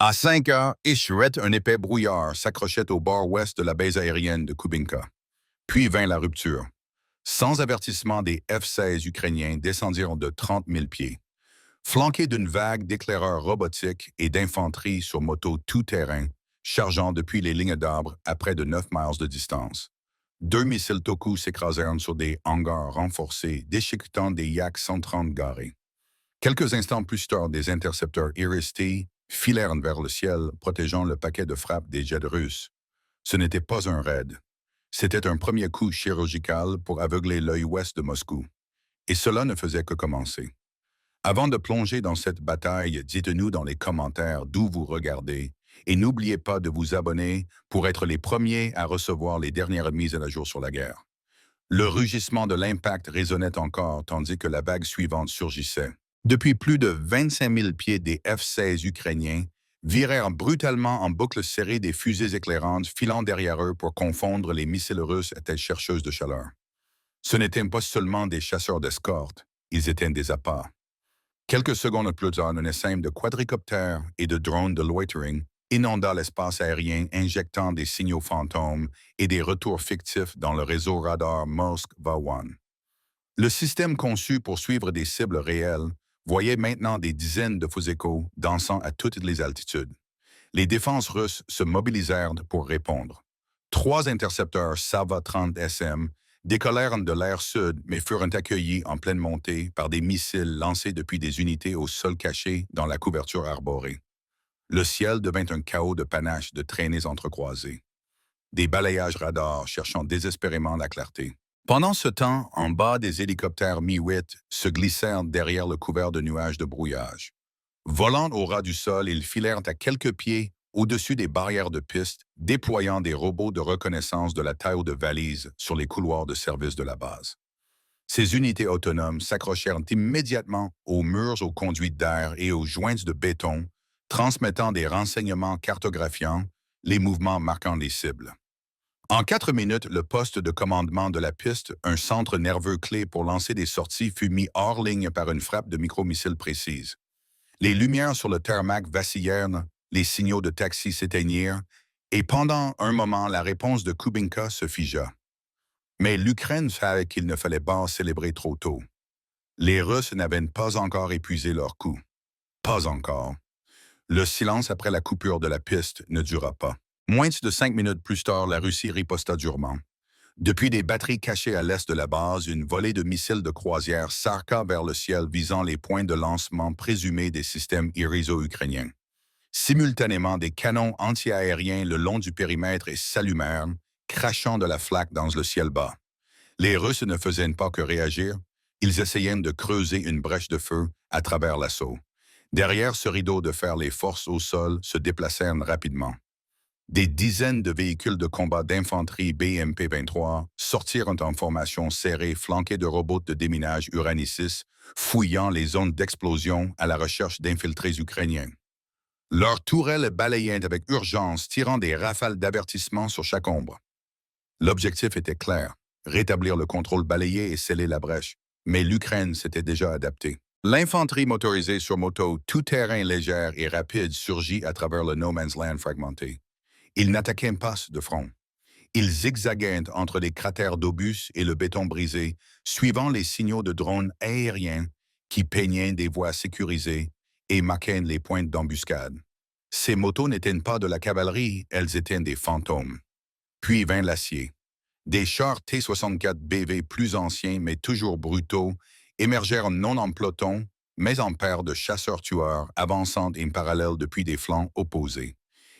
À 5 heures, échouette un épais brouillard s'accrochait au bord ouest de la base aérienne de Kubinka. Puis vint la rupture. Sans avertissement, des F-16 ukrainiens descendirent de 30 000 pieds. Flanqués d'une vague d'éclaireurs robotiques et d'infanterie sur moto tout-terrain, chargeant depuis les lignes d'arbres à près de 9 miles de distance. Deux missiles Toku s'écrasèrent sur des hangars renforcés, déchiquetant des Yak-130 garés. Quelques instants plus tard, des intercepteurs Iris-T filèrent vers le ciel, protégeant le paquet de frappe des jets russes. Ce n'était pas un raid. C'était un premier coup chirurgical pour aveugler l'œil ouest de Moscou. Et cela ne faisait que commencer. Avant de plonger dans cette bataille, dites-nous dans les commentaires d'où vous regardez et n'oubliez pas de vous abonner pour être les premiers à recevoir les dernières mises à jour sur la guerre. Le rugissement de l'impact résonnait encore tandis que la vague suivante surgissait. Depuis plus de 25 000 pieds, des F-16 ukrainiens virèrent brutalement en boucle serrée des fusées éclairantes filant derrière eux pour confondre les missiles russes à tête chercheuse de chaleur. Ce n'étaient pas seulement des chasseurs d'escorte, ils étaient des appâts. Quelques secondes plus tard, un essaim de quadricoptères et de drones de loitering inonda l'espace aérien, injectant des signaux fantômes et des retours fictifs dans le réseau radar Moskva-1. Le système conçu pour suivre des cibles réelles voyait maintenant des dizaines de faux échos dansant à toutes les altitudes. Les défenses russes se mobilisèrent pour répondre. 3 intercepteurs Sava-30SM décollèrent de l'air sud mais furent accueillis en pleine montée par des missiles lancés depuis des unités au sol caché dans la couverture arborée. Le ciel devint un chaos de panaches de traînées entrecroisées. Des balayages radars cherchant désespérément la clarté. Pendant ce temps, en bas des hélicoptères Mi-8 se glissèrent derrière le couvert de nuages de brouillage. Volant au ras du sol, ils filèrent à quelques pieds au-dessus des barrières de piste, déployant des robots de reconnaissance de la taille de valise sur les couloirs de service de la base. Ces unités autonomes s'accrochèrent immédiatement aux murs aux conduites d'air et aux joints de béton, transmettant des renseignements cartographiant les mouvements marquant les cibles. En 4 minutes, le poste de commandement de la piste, un centre nerveux clé pour lancer des sorties, fut mis hors ligne par une frappe de micromissiles précise. Les lumières sur le tarmac vacillèrent, les signaux de taxi s'éteignirent, et pendant un moment, la réponse de Kubinka se figea. Mais l'Ukraine savait qu'il ne fallait pas célébrer trop tôt. Les Russes n'avaient pas encore épuisé leur coup. Pas encore. Le silence après la coupure de la piste ne dura pas. Moins de 5 minutes plus tard, la Russie riposta durement. Depuis des batteries cachées à l'est de la base, une volée de missiles de croisière s'arqua vers le ciel visant les points de lancement présumés des systèmes iriso-ukrainiens. Simultanément, des canons anti-aériens le long du périmètre s'allumèrent, crachant de la flaque dans le ciel bas. Les Russes ne faisaient pas que réagir, ils essayaient de creuser une brèche de feu à travers l'assaut. Derrière ce rideau de fer, les forces au sol se déplacèrent rapidement. Des dizaines de véhicules de combat d'infanterie BMP-23 sortirent en formation serrée, flanqués de robots de déminage Urani-6, fouillant les zones d'explosion à la recherche d'infiltrés ukrainiens. Leurs tourelles balayaient avec urgence, tirant des rafales d'avertissement sur chaque ombre. L'objectif était clair, rétablir le contrôle balayé et sceller la brèche, mais l'Ukraine s'était déjà adaptée. L'infanterie motorisée sur moto tout-terrain légère et rapide surgit à travers le No Man's Land fragmenté. Ils n'attaquaient pas de front. Ils zigzaguaient entre les cratères d'obus et le béton brisé, suivant les signaux de drones aériens qui peignaient des voies sécurisées et marquaient les pointes d'embuscade. Ces motos n'étaient pas de la cavalerie, elles étaient des fantômes. Puis vint l'acier. Des chars T-64 BV plus anciens mais toujours brutaux émergèrent non en peloton, mais en paires de chasseurs-tueurs avançant en parallèle depuis des flancs opposés.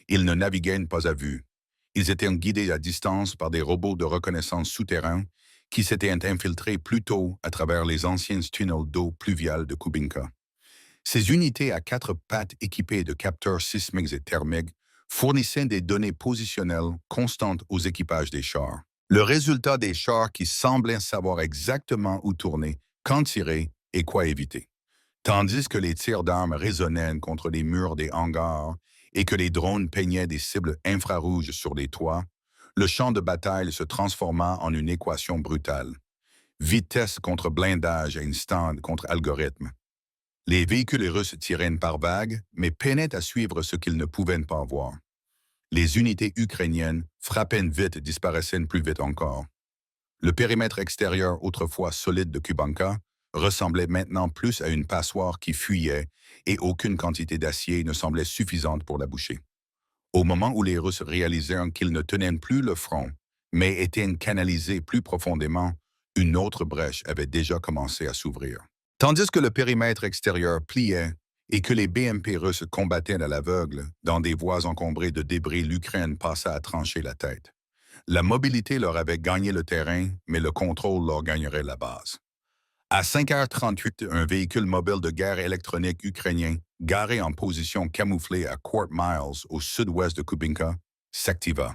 Ils ne naviguaient pas à vue. Ils étaient guidés à distance par des robots de reconnaissance souterrains qui s'étaient infiltrés plus tôt à travers les anciens tunnels d'eau pluviale de Kubinka. Ces unités à 4 pattes équipées de capteurs sismiques et thermiques fournissaient des données positionnelles constantes aux équipages des chars. Le résultat des chars qui semblaient savoir exactement où tourner, quand tirer et quoi éviter. Tandis que les tirs d'armes résonnaient contre les murs des hangars et que les drones peignaient des cibles infrarouges sur les toits, le champ de bataille se transforma en une équation brutale. Vitesse contre blindage et instinct contre algorithme. Les véhicules russes tiraient par vagues, mais peinaient à suivre ce qu'ils ne pouvaient pas voir. Les unités ukrainiennes frappaient vite et disparaissaient plus vite encore. Le périmètre extérieur, autrefois solide de Kubanka, ressemblait maintenant plus à une passoire qui fuyait et aucune quantité d'acier ne semblait suffisante pour la boucher. Au moment où les Russes réalisèrent qu'ils ne tenaient plus le front, mais étaient canalisés plus profondément, une autre brèche avait déjà commencé à s'ouvrir. Tandis que le périmètre extérieur pliait et que les BMP russes combattaient à l'aveugle dans des voies encombrées de débris, l'Ukraine passa à trancher la tête. La mobilité leur avait gagné le terrain, mais le contrôle leur gagnerait la base. À 5h38, un véhicule mobile de guerre électronique ukrainien, garé en position camouflée à Quart Miles au sud-ouest de Kubinka, s'activa.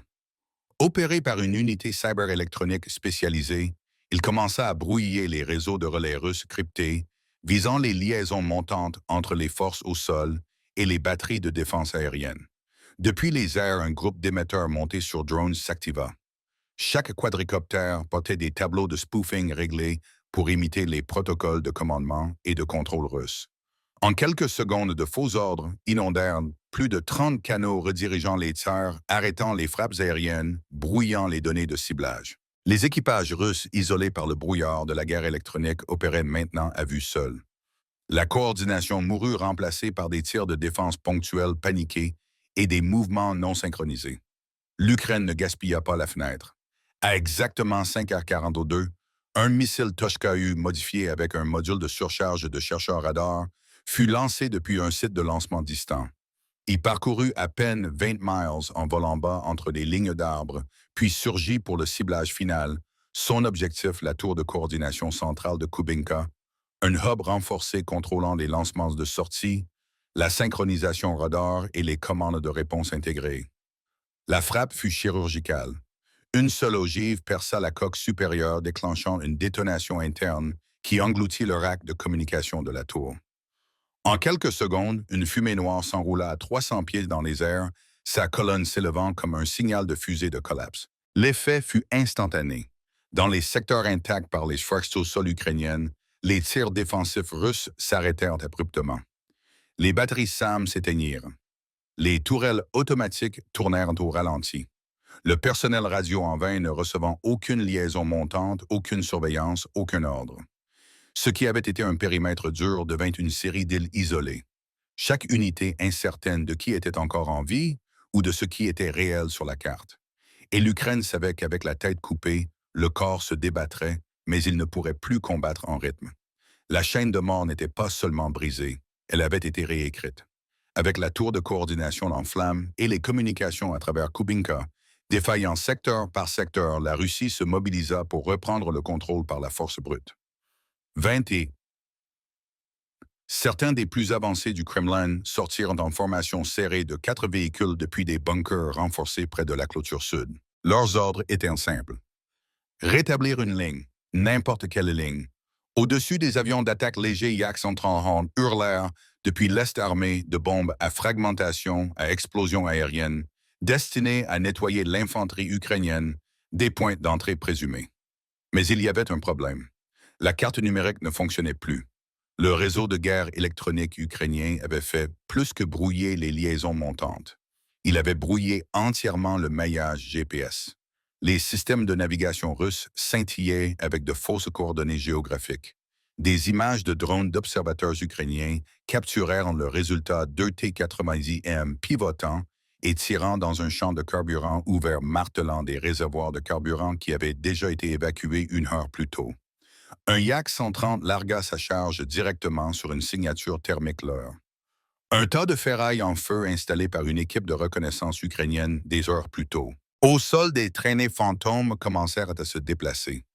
Opéré par une unité cyberélectronique spécialisée, il commença à brouiller les réseaux de relais russes cryptés, visant les liaisons montantes entre les forces au sol et les batteries de défense aérienne. Depuis les airs, un groupe d'émetteurs montés sur drones s'activa. Chaque quadricoptère portait des tableaux de spoofing réglés pour imiter les protocoles de commandement et de contrôle russes. En quelques secondes, de faux ordres inondèrent plus de 30 canaux redirigeant les tirs, arrêtant les frappes aériennes, brouillant les données de ciblage. Les équipages russes isolés par le brouillard de la guerre électronique opéraient maintenant à vue seule. La coordination mourut remplacée par des tirs de défense ponctuels paniqués et des mouvements non synchronisés. L'Ukraine ne gaspilla pas la fenêtre. À exactement 5h42, un missile Toshka-U modifié avec un module de surcharge de chercheurs radar fut lancé depuis un site de lancement distant. Il parcourut à peine 20 miles en volant bas entre des lignes d'arbres, puis surgit pour le ciblage final, son objectif la tour de coordination centrale de Kubinka, un hub renforcé contrôlant les lancements de sortie, la synchronisation radar et les commandes de réponse intégrées. La frappe fut chirurgicale. Une seule ogive perça la coque supérieure, déclenchant une détonation interne qui engloutit le rack de communication de la tour. En quelques secondes, une fumée noire s'enroula à 300 pieds dans les airs, sa colonne s'élevant comme un signal de fusée de collapse. L'effet fut instantané. Dans les secteurs intacts par les forces au sol ukrainiennes, les tirs défensifs russes s'arrêtèrent abruptement. Les batteries SAM s'éteignirent. Les tourelles automatiques tournèrent au ralenti. Le personnel radio en vain ne recevant aucune liaison montante, aucune surveillance, aucun ordre. Ce qui avait été un périmètre dur devint une série d'îles isolées. Chaque unité incertaine de qui était encore en vie ou de ce qui était réel sur la carte. Et l'Ukraine savait qu'avec la tête coupée, le corps se débattrait, mais il ne pourrait plus combattre en rythme. La chaîne de mort n'était pas seulement brisée, elle avait été réécrite. Avec la tour de coordination en flammes et les communications à travers Kubinka, défaillant secteur par secteur, la Russie se mobilisa pour reprendre le contrôle par la force brute. 20 et certains des plus avancés du Kremlin sortirent en formation serrée de 4 véhicules depuis des bunkers renforcés près de la clôture sud. Leurs ordres étaient simples. Rétablir une ligne, n'importe quelle ligne. Au-dessus des avions d'attaque légers Yak-130 hurlèrent depuis l'Est armé de bombes à fragmentation, à explosion aérienne, destinées à nettoyer l'infanterie ukrainienne des points d'entrée présumés. Mais il y avait un problème. La carte numérique ne fonctionnait plus. Le réseau de guerre électronique ukrainien avait fait plus que brouiller les liaisons montantes. Il avait brouillé entièrement le maillage GPS. Les systèmes de navigation russes scintillaient avec de fausses coordonnées géographiques. Des images de drones d'observateurs ukrainiens capturèrent le résultat d'ET-90M pivotant et tirant dans un champ de carburant ouvert martelant des réservoirs de carburant qui avaient déjà été évacués 1 heure plus tôt. Un Yak-130 largua sa charge directement sur une signature thermique leur. Un tas de ferraille en feu installé par une équipe de reconnaissance ukrainienne des heures plus tôt. Au sol, des traînées fantômes commencèrent à se déplacer.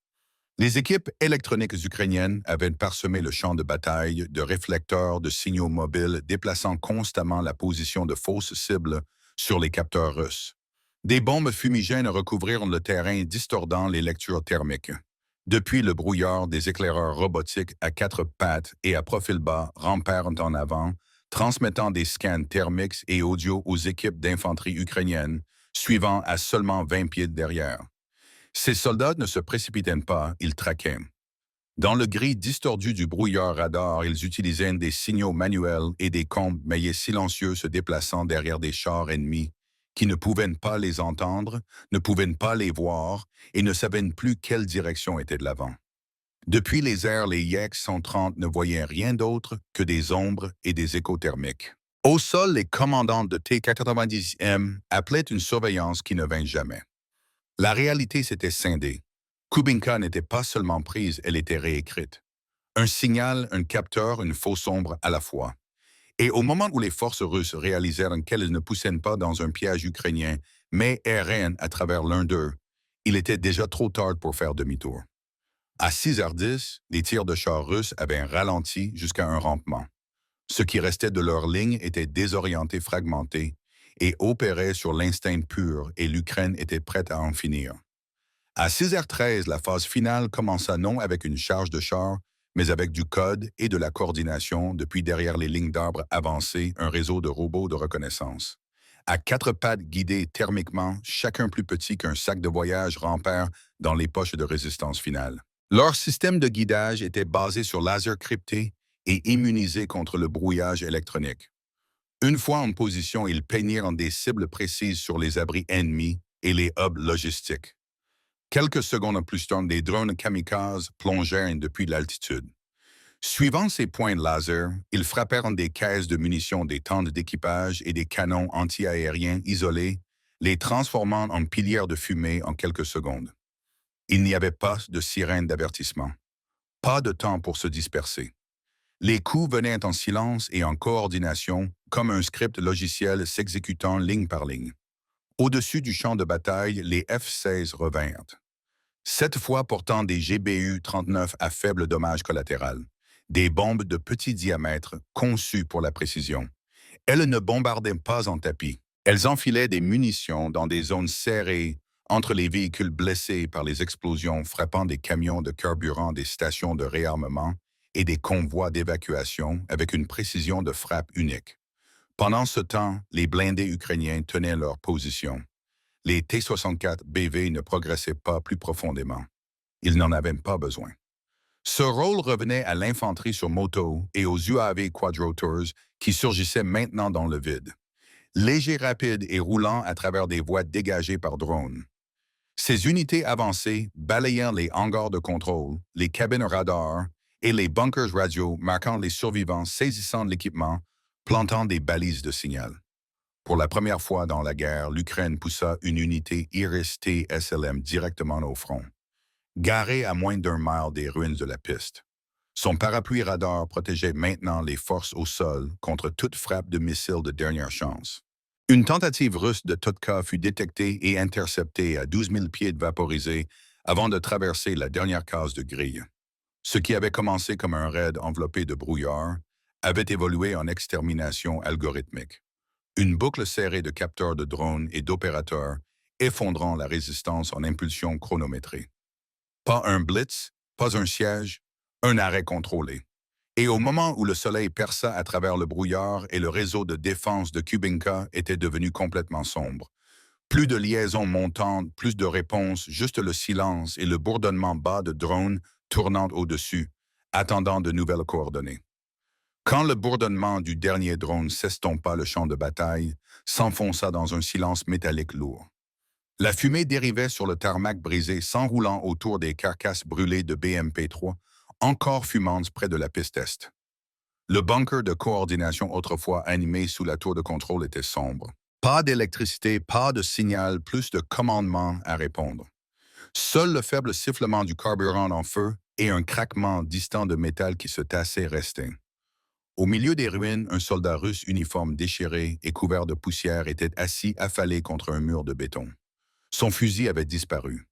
Les équipes électroniques ukrainiennes avaient parsemé le champ de bataille de réflecteurs de signaux mobiles déplaçant constamment la position de fausses cibles sur les capteurs russes. Des bombes fumigènes recouvrirent le terrain distordant les lectures thermiques. Depuis le brouillard, des éclaireurs robotiques à 4 pattes et à profil bas rampèrent en avant, transmettant des scans thermiques et audio aux équipes d'infanterie ukrainiennes, suivant à seulement 20 pieds derrière. Ces soldats ne se précipitaient pas, ils traquaient. Dans le gris distordu du brouillard radar, ils utilisaient des signaux manuels et des combes maillés silencieux se déplaçant derrière des chars ennemis qui ne pouvaient pas les entendre, ne pouvaient pas les voir et ne savaient plus quelle direction était de l'avant. Depuis les airs, les Yak 130 ne voyaient rien d'autre que des ombres et des échos thermiques. Au sol, les commandants de T-90M appelaient une surveillance qui ne vint jamais. La réalité s'était scindée. Kubinka n'était pas seulement prise, elle était réécrite. Un signal, un capteur, une fausse ombre à la fois. Et au moment où les forces russes réalisèrent qu'elles ne poussaient pas dans un piège ukrainien, mais erraient à travers l'un d'eux, il était déjà trop tard pour faire demi-tour. À 6h10, les tirs de chars russes avaient ralenti jusqu'à un rampement. Ce qui restait de leur ligne était désorienté, fragmenté, et opérait sur l'instinct pur, et l'Ukraine était prête à en finir. À 6h13, la phase finale commença non avec une charge de chars, mais avec du code et de la coordination depuis derrière les lignes d'arbres avancées, un réseau de robots de reconnaissance. À 4 pattes guidés thermiquement, chacun plus petit qu'un sac de voyage rampèrent dans les poches de résistance finale. Leur système de guidage était basé sur laser crypté et immunisé contre le brouillage électronique. Une fois en position, ils peignirent des cibles précises sur les abris ennemis et les hubs logistiques. Quelques secondes plus tard, des drones kamikazes plongèrent depuis l'altitude. Suivant ces points de laser, ils frappèrent des caisses de munitions, des tentes d'équipage et des canons anti-aériens isolés, les transformant en piliers de fumée en quelques secondes. Il n'y avait pas de sirène d'avertissement. Pas de temps pour se disperser. Les coups venaient en silence et en coordination, comme un script logiciel s'exécutant ligne par ligne. Au-dessus du champ de bataille, les F-16 revinrent. Cette fois portant des GBU-39 à faible dommage collatéral, des bombes de petit diamètre conçues pour la précision. Elles ne bombardaient pas en tapis. Elles enfilaient des munitions dans des zones serrées entre les véhicules blessés par les explosions frappant des camions de carburant des stations de réarmement et des convois d'évacuation avec une précision de frappe unique. Pendant ce temps, les blindés ukrainiens tenaient leur position. Les T-64BV ne progressaient pas plus profondément. Ils n'en avaient pas besoin. Ce rôle revenait à l'infanterie sur moto et aux UAV Quadrotors qui surgissaient maintenant dans le vide, légers, rapides et roulant à travers des voies dégagées par drones. Ces unités avancées balayant les hangars de contrôle, les cabines radars et les bunkers radio marquant les survivants saisissant l'équipement, plantant des balises de signal. Pour la première fois dans la guerre, l'Ukraine poussa une unité Iris-T SLM directement au front, garée à moins d'1 mile des ruines de la piste. Son parapluie radar protégeait maintenant les forces au sol contre toute frappe de missiles de dernière chance. Une tentative russe de Totka fut détectée et interceptée à 12 000 pieds de vaporisés avant de traverser la dernière case de grille. Ce qui avait commencé comme un raid enveloppé de brouillard avait évolué en extermination algorithmique. Une boucle serrée de capteurs de drones et d'opérateurs effondrant la résistance en impulsion chronométrée. Pas un blitz, pas un siège, un arrêt contrôlé. Et au moment où le soleil perça à travers le brouillard et le réseau de défense de Kubinka était devenu complètement sombre, plus de liaisons montantes, plus de réponses, juste le silence et le bourdonnement bas de drones tournant au-dessus, attendant de nouvelles coordonnées. Quand le bourdonnement du dernier drone s'estompa, le champ de bataille s'enfonça dans un silence métallique lourd. La fumée dérivait sur le tarmac brisé, s'enroulant autour des carcasses brûlées de BMP-3, encore fumantes près de la piste est. Le bunker de coordination autrefois animé sous la tour de contrôle était sombre. Pas d'électricité, pas de signal, plus de commandements à répondre. Seul le faible sifflement du carburant en feu et un craquement distant de métal qui se tassait restaient. Au milieu des ruines, un soldat russe uniforme déchiré et couvert de poussière était assis affalé contre un mur de béton. Son fusil avait disparu.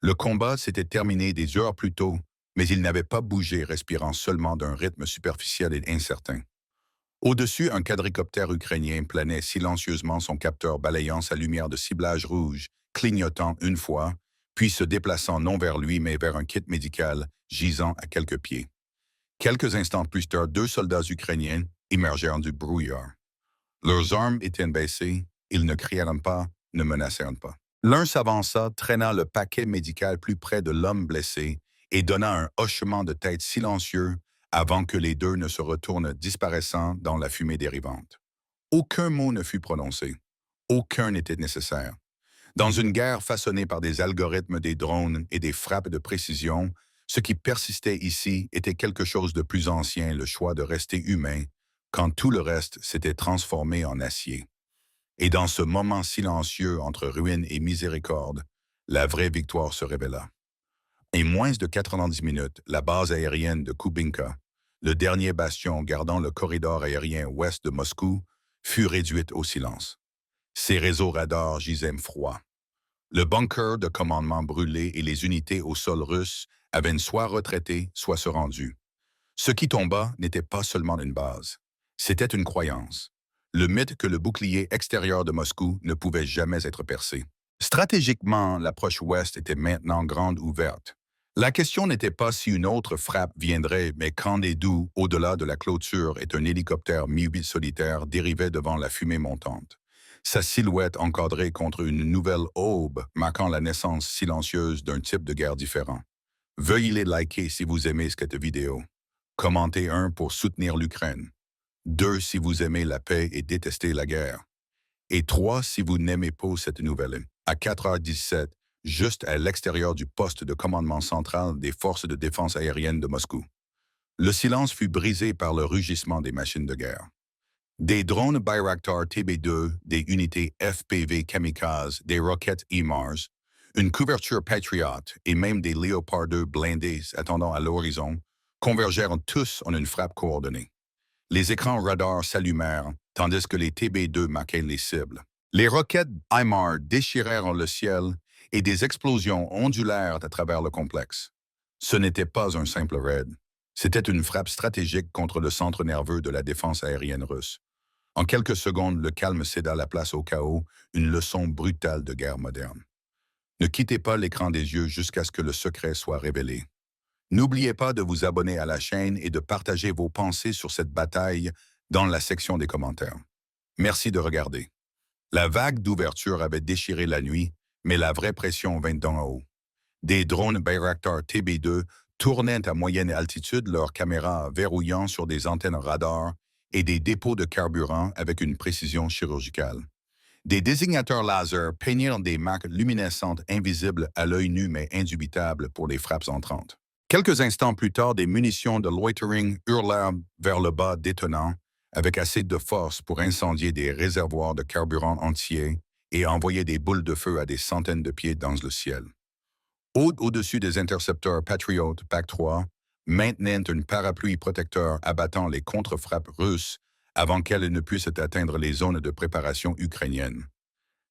Le combat s'était terminé des heures plus tôt, mais il n'avait pas bougé, respirant seulement d'un rythme superficiel et incertain. Au-dessus, un quadricoptère ukrainien planait silencieusement, son capteur balayant sa lumière de ciblage rouge, clignotant une fois, puis se déplaçant non vers lui mais vers un kit médical gisant à quelques pieds. Quelques instants plus tard, 2 soldats ukrainiens émergèrent du brouillard. Leurs armes étaient baissées, ils ne crièrent pas, ne menacèrent pas. L'un s'avança, traînant le paquet médical plus près de l'homme blessé, et donna un hochement de tête silencieux avant que les deux ne se retournent disparaissant dans la fumée dérivante. Aucun mot ne fut prononcé. Aucun n'était nécessaire. Dans une guerre façonnée par des algorithmes, des drones et des frappes de précision, ce qui persistait ici était quelque chose de plus ancien, le choix de rester humain, quand tout le reste s'était transformé en acier. Et dans ce moment silencieux entre ruine et miséricorde, la vraie victoire se révéla. En moins de 90 minutes, la base aérienne de Kubinka, le dernier bastion gardant le corridor aérien ouest de Moscou, fut réduite au silence. Ses réseaux radars gisaient froids. Le bunker de commandement brûlé et les unités au sol russe avaient soit retraité, soit se rendu. Ce qui tomba n'était pas seulement une base. C'était une croyance. Le mythe que le bouclier extérieur de Moscou ne pouvait jamais être percé. Stratégiquement, l'approche ouest était maintenant grande ouverte. La question n'était pas si une autre frappe viendrait, mais quand des doux, au-delà de la clôture, et un hélicoptère Mi-8 solitaire dérivait devant la fumée montante. Sa silhouette encadrée contre une nouvelle aube, marquant la naissance silencieuse d'un type de guerre différent. Veuillez les liker si vous aimez cette vidéo. Commentez 1 pour soutenir l'Ukraine. 2 si vous aimez la paix et détestez la guerre. Et 3 si vous n'aimez pas cette nouvelle. À 4h17, juste à l'extérieur du poste de commandement central des forces de défense aérienne de Moscou. Le silence fut brisé par le rugissement des machines de guerre. Des drones Bayraktar TB2, des unités FPV Kamikaze, des roquettes HIMARS, une couverture Patriot et même des Léopard 2 blindés attendant à l'horizon convergèrent tous en une frappe coordonnée. Les écrans radars s'allumèrent, tandis que les TB2 marquaient les cibles. Les roquettes HIMARS déchirèrent le ciel et des explosions ondulèrent à travers le complexe. Ce n'était pas un simple raid. C'était une frappe stratégique contre le centre nerveux de la défense aérienne russe. En quelques secondes, le calme céda la place au chaos, une leçon brutale de guerre moderne. Ne quittez pas l'écran des yeux jusqu'à ce que le secret soit révélé. N'oubliez pas de vous abonner à la chaîne et de partager vos pensées sur cette bataille dans la section des commentaires. Merci de regarder. La vague d'ouverture avait déchiré la nuit, mais la vraie pression vint d'en haut. Des drones Bayraktar TB2 tournaient à moyenne altitude leurs caméras verrouillant sur des antennes radars et des dépôts de carburant avec une précision chirurgicale. Des désignateurs laser peignaient dans des marques luminescentes invisibles à l'œil nu mais indubitables pour les frappes entrantes. Quelques instants plus tard, des munitions de loitering hurlèrent vers le bas détonnant avec assez de force pour incendier des réservoirs de carburant entiers et envoyer des boules de feu à des centaines de pieds dans le ciel. Au-dessus des intercepteurs Patriot PAC-3, maintenait un parapluie protecteur abattant les contre-frappes russes avant qu'elles ne puissent atteindre les zones de préparation ukrainiennes.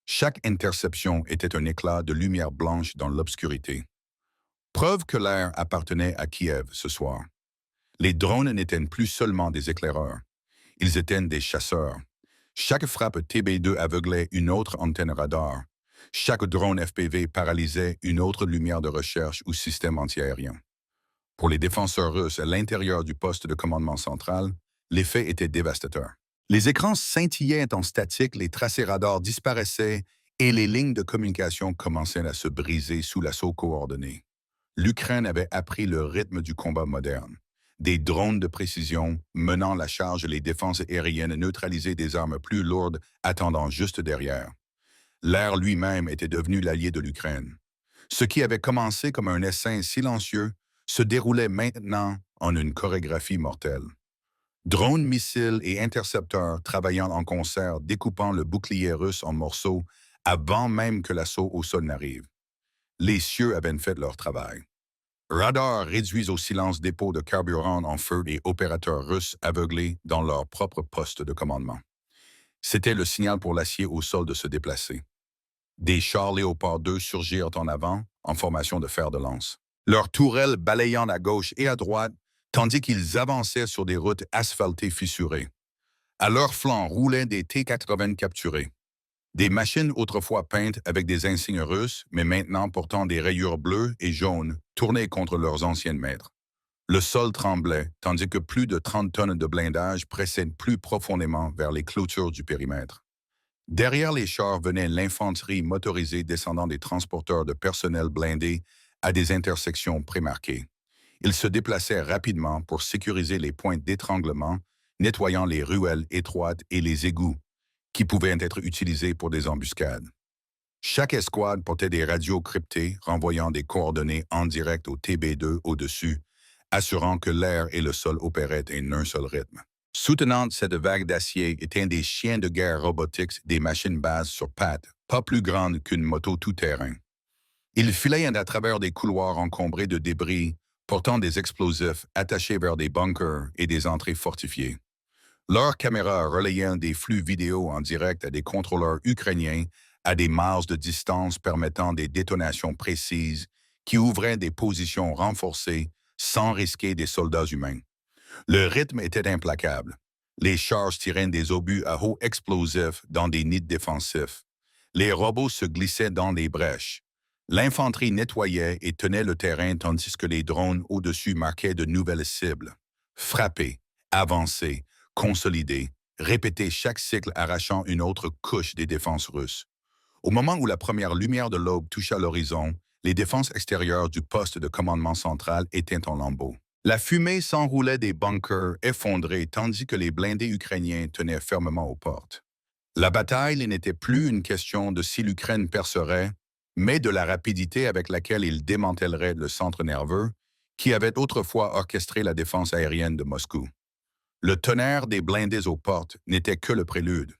Chaque interception était un éclat de lumière blanche dans l'obscurité. Preuve que l'air appartenait à Kiev ce soir. Les drones n'étaient plus seulement des éclaireurs. Ils étaient des chasseurs. Chaque frappe TB2 aveuglait une autre antenne radar. Chaque drone FPV paralysait une autre lumière de recherche ou système antiaérien. Pour les défenseurs russes à l'intérieur du poste de commandement central, l'effet était dévastateur. Les écrans scintillaient en statique, les tracés radars disparaissaient et les lignes de communication commençaient à se briser sous l'assaut coordonné. L'Ukraine avait appris le rythme du combat moderne. Des drones de précision menant la charge et les défenses aériennes neutralisaient des armes plus lourdes attendant juste derrière. L'air lui-même était devenu l'allié de l'Ukraine. Ce qui avait commencé comme un essaim silencieux se déroulait maintenant en une chorégraphie mortelle. Drones, missiles et intercepteurs travaillant en concert, découpant le bouclier russe en morceaux avant même que l'assaut au sol n'arrive. Les cieux avaient fait leur travail. Radars réduits au silence, dépôts de carburant en feu et opérateurs russes aveuglés dans leur propre poste de commandement. C'était le signal pour l'acier au sol de se déplacer. Des chars Léopard 2 surgirent en avant, en formation de fer de lance. Leurs tourelles balayant à gauche et à droite, tandis qu'ils avançaient sur des routes asphaltées fissurées. À leur flanc roulaient des T-80 capturés. Des machines autrefois peintes avec des insignes russes, mais maintenant portant des rayures bleues et jaunes, tournées contre leurs anciennes maîtres. Le sol tremblait, tandis que plus de 30 tonnes de blindage pressaient plus profondément vers les clôtures du périmètre. Derrière les chars venait l'infanterie motorisée descendant des transporteurs de personnel blindés à des intersections prémarquées. Ils se déplaçaient rapidement pour sécuriser les points d'étranglement, nettoyant les ruelles étroites et les égouts, qui pouvaient être utilisés pour des embuscades. Chaque escouade portait des radios cryptées renvoyant des coordonnées en direct au TB2 au-dessus, assurant que l'air et le sol opéraient en un seul rythme. Soutenant cette vague d'acier étaient des chiens de guerre robotiques, des machines bases sur pattes, pas plus grandes qu'une moto tout-terrain. Ils filaient à travers des couloirs encombrés de débris, portant des explosifs attachés vers des bunkers et des entrées fortifiées. Leurs caméras relayaient des flux vidéo en direct à des contrôleurs ukrainiens à des miles de distance permettant des détonations précises qui ouvraient des positions renforcées sans risquer des soldats humains. Le rythme était implacable. Les chars tiraient des obus à eau explosifs dans des nids défensifs. Les robots se glissaient dans les brèches. L'infanterie nettoyait et tenait le terrain tandis que les drones au-dessus marquaient de nouvelles cibles. Frapper, avancer, consolider, répéter chaque cycle arrachant une autre couche des défenses russes. Au moment où la première lumière de l'aube toucha l'horizon, les défenses extérieures du poste de commandement central étaient en lambeaux. La fumée s'enroulait des bunkers effondrés tandis que les blindés ukrainiens tenaient fermement aux portes. La bataille n'était plus une question de si l'Ukraine percerait, mais de la rapidité avec laquelle il démantèlerait le centre nerveux qui avait autrefois orchestré la défense aérienne de Moscou. Le tonnerre des blindés aux portes n'était que le prélude.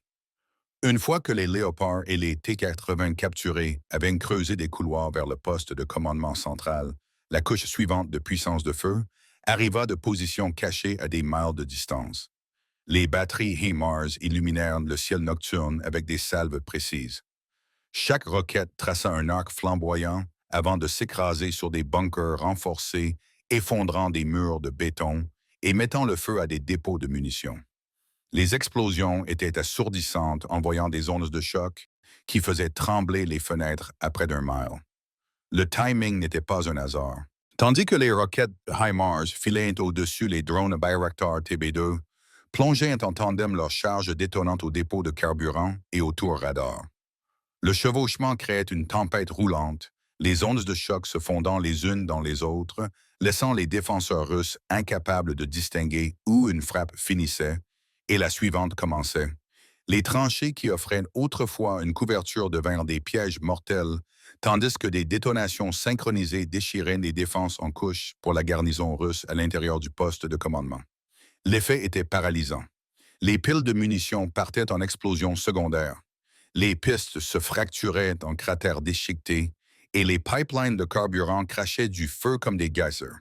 Une fois que les Léopards et les T-80 capturés avaient creusé des couloirs vers le poste de commandement central, la couche suivante de puissance de feu arriva de positions cachées à des miles de distance. Les batteries HIMARS illuminèrent le ciel nocturne avec des salves précises. Chaque roquette traça un arc flamboyant avant de s'écraser sur des bunkers renforcés, effondrant des murs de béton et mettant le feu à des dépôts de munitions. Les explosions étaient assourdissantes, envoyant des ondes de choc qui faisaient trembler les fenêtres à près d'un mile. Le timing n'était pas un hasard. Tandis que les roquettes HIMARS filaient au-dessus les drones Bayraktar TB2, plongeaient en tandem leurs charges détonantes au dépôt de carburant et au tour radar. Le chevauchement créait une tempête roulante, les ondes de choc se fondant les unes dans les autres, laissant les défenseurs russes incapables de distinguer où une frappe finissait et la suivante commençait. Les tranchées qui offraient autrefois une couverture devinrent des pièges mortels, tandis que des détonations synchronisées déchiraient les défenses en couches pour la garnison russe à l'intérieur du poste de commandement. L'effet était paralysant. Les piles de munitions partaient en explosions secondaires. Les pistes se fracturaient en cratères déchiquetés et les pipelines de carburant crachaient du feu comme des geysers.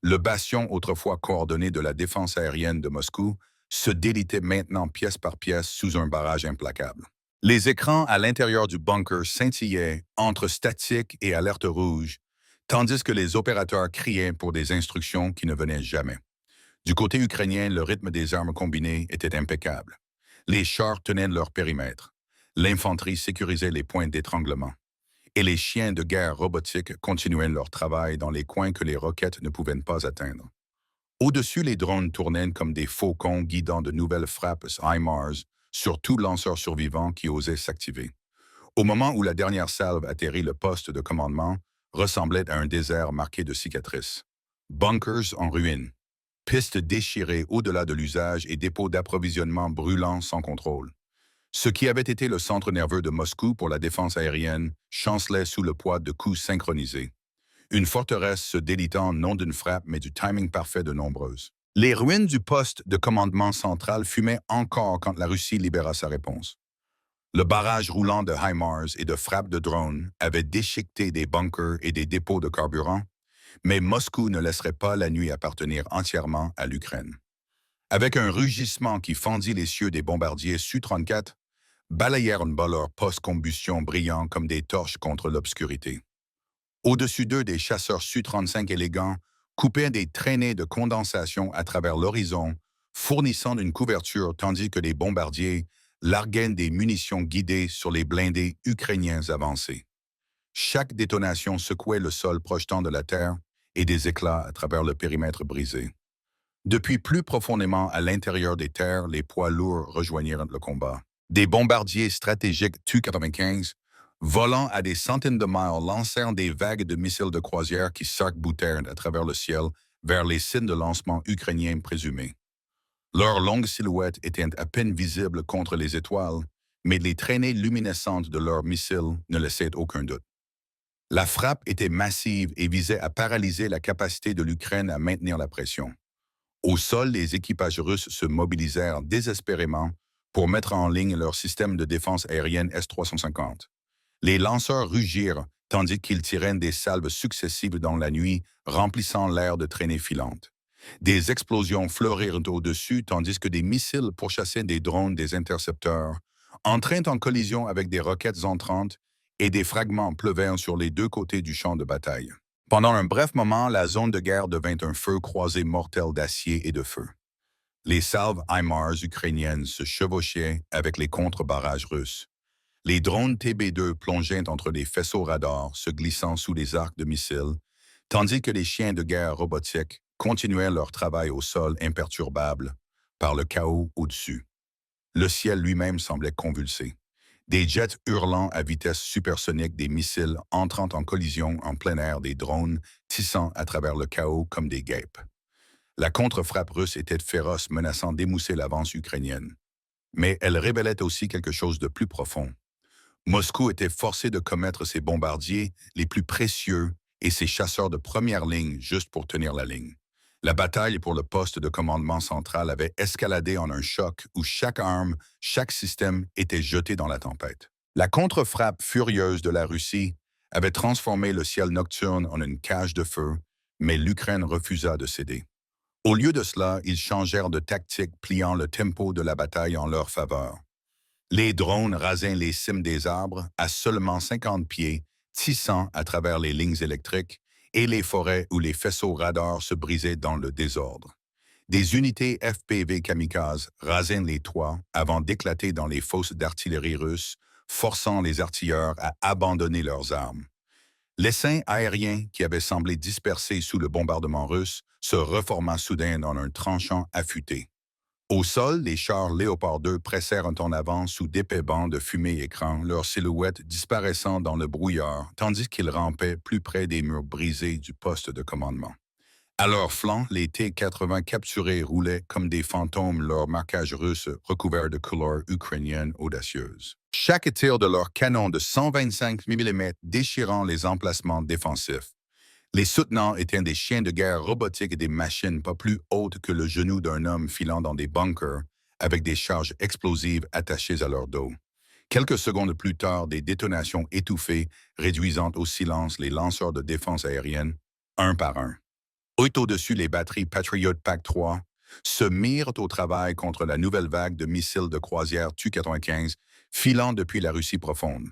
Le bastion autrefois coordonné de la défense aérienne de Moscou se délitait maintenant pièce par pièce sous un barrage implacable. Les écrans à l'intérieur du bunker scintillaient entre statique et alerte rouge, tandis que les opérateurs criaient pour des instructions qui ne venaient jamais. Du côté ukrainien, le rythme des armes combinées était impeccable. Les chars tenaient leur périmètre. L'infanterie sécurisait les points d'étranglement. Et les chiens de guerre robotiques continuaient leur travail dans les coins que les roquettes ne pouvaient pas atteindre. Au-dessus, les drones tournaient comme des faucons guidant de nouvelles frappes HIMARS sur tout lanceur survivant qui osait s'activer. Au moment où la dernière salve atterrit, le poste de commandement ressemblait à un désert marqué de cicatrices. Bunkers en ruine, pistes déchirées au-delà de l'usage et dépôts d'approvisionnement brûlants sans contrôle. Ce qui avait été le centre nerveux de Moscou pour la défense aérienne chancelait sous le poids de coups synchronisés. Une forteresse se délitant non d'une frappe mais du timing parfait de nombreuses. Les ruines du poste de commandement central fumaient encore quand la Russie libéra sa réponse. Le barrage roulant de HIMARS et de frappes de drones avait déchiqueté des bunkers et des dépôts de carburant, mais Moscou ne laisserait pas la nuit appartenir entièrement à l'Ukraine. Avec un rugissement qui fendit les cieux des bombardiers Su-34, balayèrent en bas leur post-combustion brillant comme des torches contre l'obscurité. Au-dessus d'eux, des chasseurs Su-35 élégants coupaient des traînées de condensation à travers l'horizon, fournissant une couverture tandis que les bombardiers larguaient des munitions guidées sur les blindés ukrainiens avancés. Chaque détonation secouait le sol projetant de la terre et des éclats à travers le périmètre brisé. Depuis plus profondément à l'intérieur des terres, les poids lourds rejoignirent le combat. Des bombardiers stratégiques Tu-95 Volant à des centaines de miles, lancèrent des vagues de missiles de croisière qui s'arc-boutèrent à travers le ciel vers les sites de lancement ukrainiens présumés. Leurs longues silhouettes étaient à peine visibles contre les étoiles, mais les traînées luminescentes de leurs missiles ne laissaient aucun doute. La frappe était massive et visait à paralyser la capacité de l'Ukraine à maintenir la pression. Au sol, les équipages russes se mobilisèrent désespérément pour mettre en ligne leur système de défense aérienne S-350. Les lanceurs rugirent tandis qu'ils tiraient des salves successives dans la nuit, remplissant l'air de traînées filantes. Des explosions fleurirent au-dessus tandis que des missiles pourchassaient des drones des intercepteurs, entraient en collision avec des roquettes entrantes et des fragments pleuvèrent sur les deux côtés du champ de bataille. Pendant un bref moment, la zone de guerre devint un feu croisé mortel d'acier et de feu. Les salves HIMARS ukrainiennes se chevauchaient avec les contre-barrages russes. Les drones TB2 plongeaient entre les faisceaux radars, se glissant sous les arcs de missiles, tandis que les chiens de guerre robotiques continuaient leur travail au sol imperturbable par le chaos au-dessus. Le ciel lui-même semblait convulsé. Des jets hurlant à vitesse supersonique, des missiles entrant en collision en plein air, des drones tissant à travers le chaos comme des guêpes. La contre-frappe russe était féroce, menaçant d'émousser l'avance ukrainienne. Mais elle révélait aussi quelque chose de plus profond. Moscou était forcé de commettre ses bombardiers les plus précieux et ses chasseurs de première ligne juste pour tenir la ligne. La bataille pour le poste de commandement central avait escaladé en un choc où chaque arme, chaque système était jeté dans la tempête. La contre-frappe furieuse de la Russie avait transformé le ciel nocturne en une cage de feu, mais l'Ukraine refusa de céder. Au lieu de cela, ils changèrent de tactique, pliant le tempo de la bataille en leur faveur. Les drones rasaient les cimes des arbres à seulement 50 pieds, tissant à travers les lignes électriques, et les forêts où les faisceaux radars se brisaient dans le désordre. Des unités FPV kamikazes rasaient les toits avant d'éclater dans les fosses d'artillerie russes, forçant les artilleurs à abandonner leurs armes. L'essaim aérien qui avait semblé dispersé sous le bombardement russe se reforma soudain dans un tranchant affûté. Au sol, les chars Léopard 2 pressèrent en avant sous d'épais bancs de fumée écran, leurs silhouettes disparaissant dans le brouillard, tandis qu'ils rampaient plus près des murs brisés du poste de commandement. À leur flanc, les T-80 capturés roulaient comme des fantômes, leur marquage russe recouvert de couleurs ukrainiennes audacieuses. Chaque tir de leur canon de 125 mm déchirant les emplacements défensifs. Les soutenants étaient des chiens de guerre robotiques et des machines pas plus hautes que le genou d'un homme filant dans des bunkers, avec des charges explosives attachées à leur dos. Quelques secondes plus tard, des détonations étouffées, réduisant au silence les lanceurs de défense aérienne, un par un. Au-dessus, les batteries Patriot PAC-3 se mirent au travail contre la nouvelle vague de missiles de croisière Tu-95 filant depuis la Russie profonde.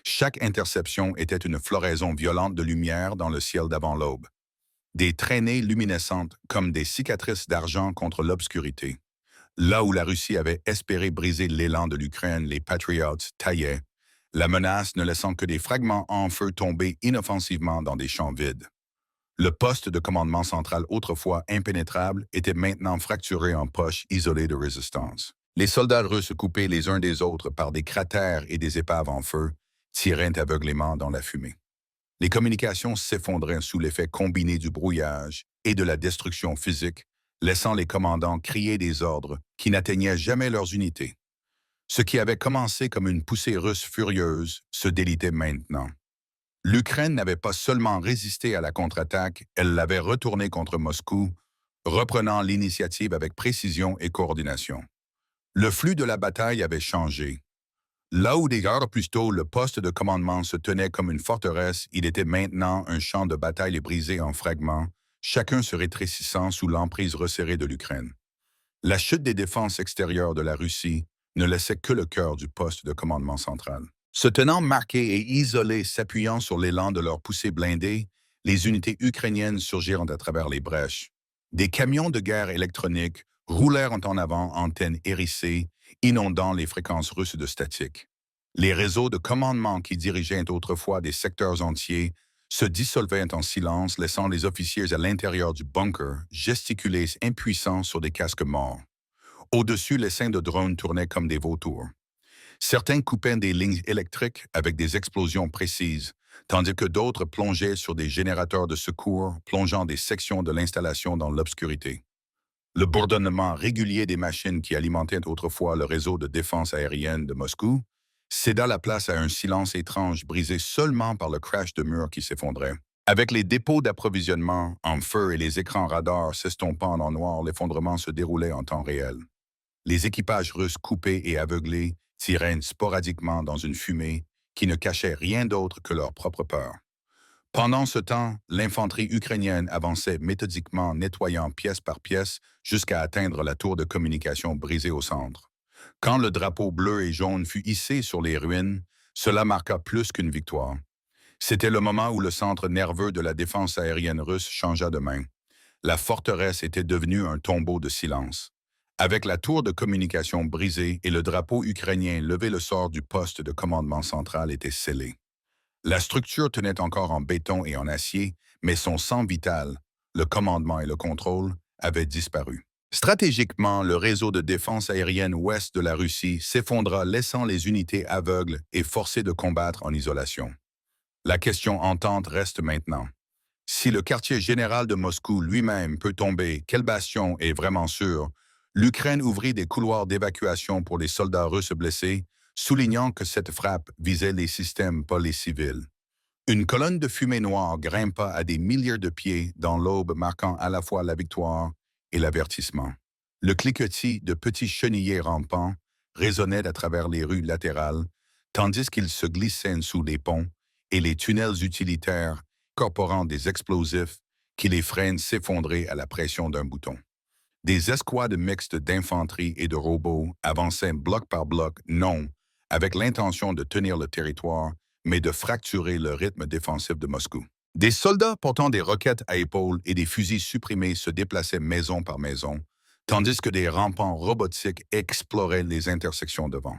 Chaque interception était une floraison violente de lumière dans le ciel d'avant l'aube. Des traînées luminescentes comme des cicatrices d'argent contre l'obscurité. Là où la Russie avait espéré briser l'élan de l'Ukraine, les Patriots taillaient, la menace ne laissant que des fragments en feu tomber inoffensivement dans des champs vides. Le poste de commandement central, autrefois impénétrable, était maintenant fracturé en poches isolées de résistance. Les soldats russes coupés les uns des autres par des cratères et des épaves en feu tiraient aveuglément dans la fumée. Les communications s'effondraient sous l'effet combiné du brouillage et de la destruction physique, laissant les commandants crier des ordres qui n'atteignaient jamais leurs unités. Ce qui avait commencé comme une poussée russe furieuse se délitait maintenant. L'Ukraine n'avait pas seulement résisté à la contre-attaque, elle l'avait retournée contre Moscou, reprenant l'initiative avec précision et coordination. Le flux de la bataille avait changé. Là où des heures plus tôt, le poste de commandement se tenait comme une forteresse, il était maintenant un champ de bataille brisé en fragments, chacun se rétrécissant sous l'emprise resserrée de l'Ukraine. La chute des défenses extérieures de la Russie ne laissait que le cœur du poste de commandement central. Se tenant marqués et isolés, s'appuyant sur l'élan de leurs poussées blindées, les unités ukrainiennes surgirent à travers les brèches. Des camions de guerre électroniques roulèrent en avant, antennes hérissées, inondant les fréquences russes de statique. Les réseaux de commandement qui dirigeaient autrefois des secteurs entiers se dissolvaient en silence, laissant les officiers à l'intérieur du bunker gesticuler impuissants sur des casques morts. Au-dessus, les seins de drones tournaient comme des vautours. Certains coupaient des lignes électriques avec des explosions précises, tandis que d'autres plongeaient sur des générateurs de secours, plongeant des sections de l'installation dans l'obscurité. Le bourdonnement régulier des machines qui alimentaient autrefois le réseau de défense aérienne de Moscou céda la place à un silence étrange brisé seulement par le crash de murs qui s'effondrait. Avec les dépôts d'approvisionnement en feu et les écrans radars s'estompant en noir, l'effondrement se déroulait en temps réel. Les équipages russes coupés et aveuglés tiraient sporadiquement dans une fumée qui ne cachait rien d'autre que leur propre peur. Pendant ce temps, l'infanterie ukrainienne avançait méthodiquement, nettoyant pièce par pièce jusqu'à atteindre la tour de communication brisée au centre. Quand le drapeau bleu et jaune fut hissé sur les ruines, cela marqua plus qu'une victoire. C'était le moment où le centre nerveux de la défense aérienne russe changea de main. La forteresse était devenue un tombeau de silence. Avec la tour de communication brisée et le drapeau ukrainien levé, le sort du poste de commandement central était scellé. La structure tenait encore en béton et en acier, mais son sang vital, le commandement et le contrôle, avaient disparu. Stratégiquement, le réseau de défense aérienne ouest de la Russie s'effondra, laissant les unités aveugles et forcées de combattre en isolation. La question hantante reste maintenant. Si le quartier général de Moscou lui-même peut tomber, quel bastion est vraiment sûr? L'Ukraine ouvrit des couloirs d'évacuation pour les soldats russes blessés, soulignant que cette frappe visait les systèmes, pas les civils. Une colonne de fumée noire grimpa à des milliers de pieds dans l'aube, marquant à la fois la victoire et l'avertissement. Le cliquetis de petits chenillers rampants résonnait à travers les rues latérales, tandis qu'ils se glissaient sous les ponts et les tunnels utilitaires, incorporant des explosifs qui les freinent s'effondraient à la pression d'un bouton. Des escouades mixtes d'infanterie et de robots avançaient bloc par bloc, non avec l'intention de tenir le territoire, mais de fracturer le rythme défensif de Moscou. Des soldats portant des roquettes à épaules et des fusils supprimés se déplaçaient maison par maison, tandis que des rampants robotiques exploraient les intersections devant.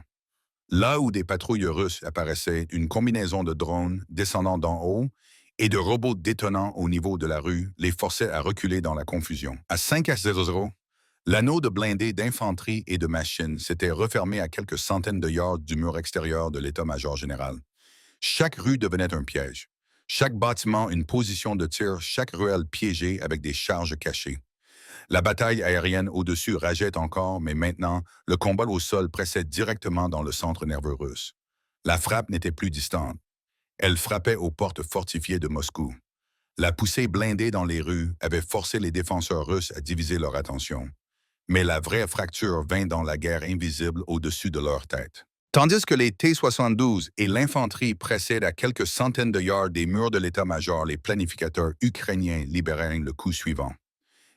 Là où des patrouilles russes apparaissaient, une combinaison de drones descendant d'en haut et de robots détonnant au niveau de la rue les forçait à reculer dans la confusion. À 5h00, l'anneau de blindés d'infanterie et de machines s'était refermé à quelques centaines de yards du mur extérieur de l'état-major général. Chaque rue devenait un piège. Chaque bâtiment une position de tir, chaque ruelle piégée avec des charges cachées. La bataille aérienne au-dessus rageait encore, mais maintenant, le combat au sol pressait directement dans le centre nerveux russe. La frappe n'était plus distante. Elle frappait aux portes fortifiées de Moscou. La poussée blindée dans les rues avait forcé les défenseurs russes à diviser leur attention. Mais la vraie fracture vint dans la guerre invisible au-dessus de leur tête. Tandis que les T-72 et l'infanterie pressaient à quelques centaines de yards des murs de l'état-major, les planificateurs ukrainiens libérèrent le coup suivant.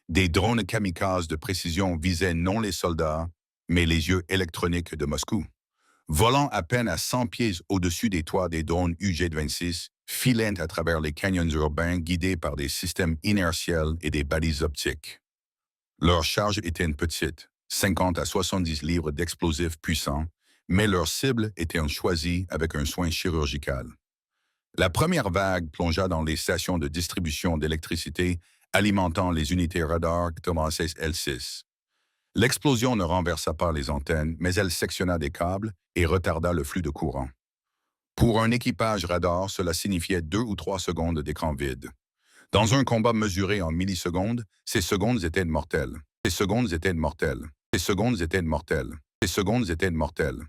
Des drones kamikazes de précision visaient non les soldats, mais les yeux électroniques de Moscou. Volant à peine à 100 pieds au-dessus des toits des drones UJ-26, filant à travers les canyons urbains guidés par des systèmes inertiels et des balises optiques. Leur charge était petite, 50 à 70 livres d'explosifs puissants, mais leur cible était choisie avec un soin chirurgical. La première vague plongea dans les stations de distribution d'électricité alimentant les unités radar Thomas L6. L'explosion ne renversa pas les antennes, mais elle sectionna des câbles et retarda le flux de courant. Pour un équipage radar, cela signifiait 2 ou 3 secondes d'écran vide. Dans un combat mesuré en millisecondes, ces secondes étaient mortelles. Ces secondes étaient mortelles. Ces secondes étaient mortelles. Ces secondes étaient mortelles.